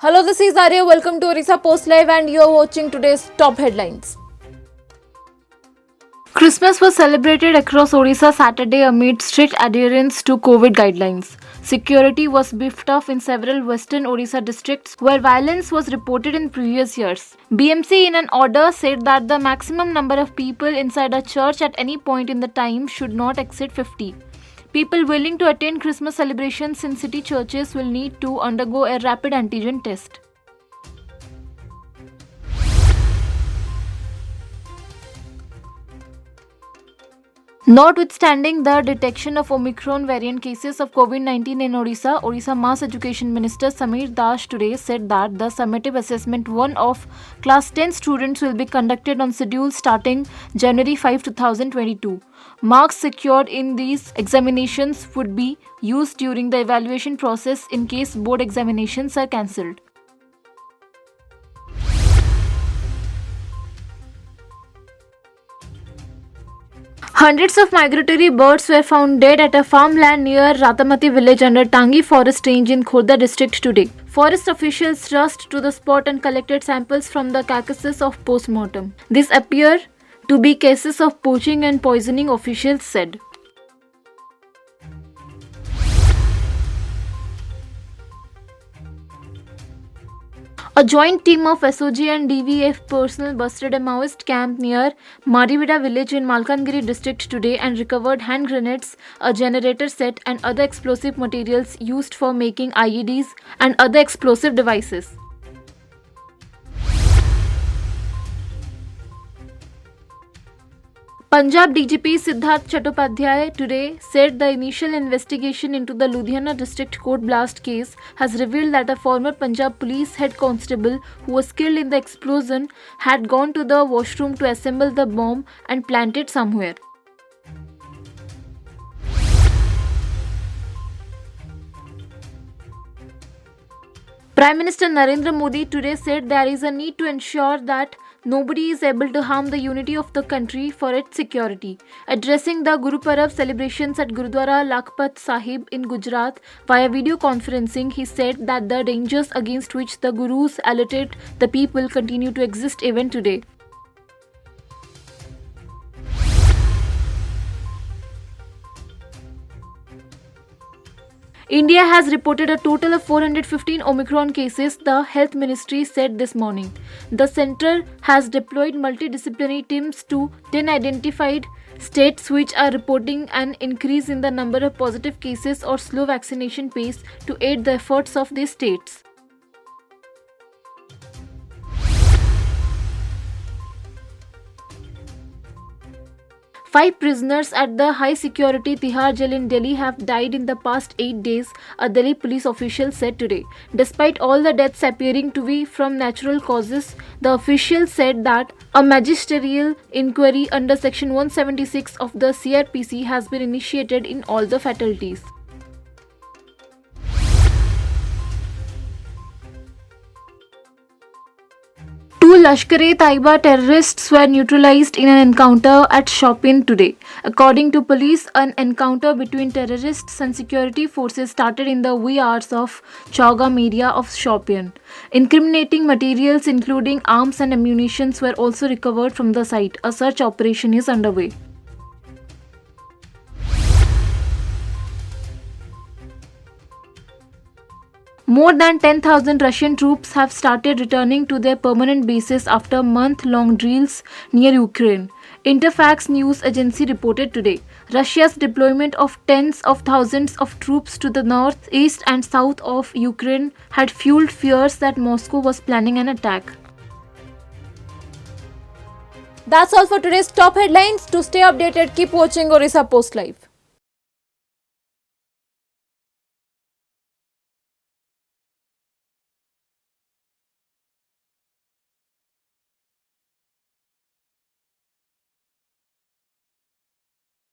Hello, this is Arya. Welcome to Orissa Post Live, and you are watching today's top headlines. Christmas was celebrated across Orissa Saturday amid strict adherence to COVID guidelines. Security was beefed up in several western Orissa districts where violence was reported in previous years. BMC in an order said that the maximum number of people inside a church at any point in the time should not exceed 50. People willing to attend Christmas celebrations in city churches will need to undergo a rapid antigen test. Notwithstanding the detection of Omicron variant cases of COVID-19 in Orissa Mass Education Minister Sameer Das today said that the summative assessment 1 of class 10 students will be conducted on schedule starting January 5, 2022. Marks secured in these examinations would be used during the evaluation process in case board examinations are cancelled. Hundreds of migratory birds were found dead at a farmland near Ratamati village under Tangi forest range in Khurda district today. Forest officials rushed to the spot and collected samples from the carcasses of post-mortem. These appear to be cases of poaching and poisoning, officials said. A joint team of SOG and DVF personnel busted a Maoist camp near Marivida village in Malkangiri district today and recovered hand grenades, a generator set and other explosive materials used for making IEDs and other explosive devices. Punjab DGP Siddharth Chattopadhyay today said the initial investigation into the Ludhiana district court blast case has revealed that a former Punjab police head constable who was killed in the explosion had gone to the washroom to assemble the bomb and plant it somewhere. Prime Minister Narendra Modi today said there is a need to ensure that nobody is able to harm the unity of the country for its security. Addressing the Guru Parab celebrations at Gurudwara Lakhpat Sahib in Gujarat via video conferencing, he said that the dangers against which the Gurus alerted the people continue to exist even today. India has reported a total of 415 Omicron cases, the Health Ministry said this morning. The centre has deployed multidisciplinary teams to 10 identified states which are reporting an increase in the number of positive cases or slow vaccination pace to aid the efforts of these states. Five prisoners at the high-security Tihar jail in Delhi have died in the past 8 days, a Delhi police official said today. Despite all the deaths appearing to be from natural causes, the official said that a magisterial inquiry under Section 176 of the CRPC has been initiated in all the fatalities. Two Lashkar-e-Taiba terrorists were neutralized in an encounter at Shopian today. According to police, an encounter between terrorists and security forces started in the wee hours of Chaugam area of Shopian. Incriminating materials including arms and ammunition were also recovered from the site. A search operation is underway. More than 10,000 Russian troops have started returning to their permanent bases after month-long drills near Ukraine. Interfax news agency reported today. Russia's deployment of tens of thousands of troops to the north, east and south of Ukraine had fueled fears that Moscow was planning an attack. That's all for today's top headlines. To stay updated, keep watching Orissa Post Live.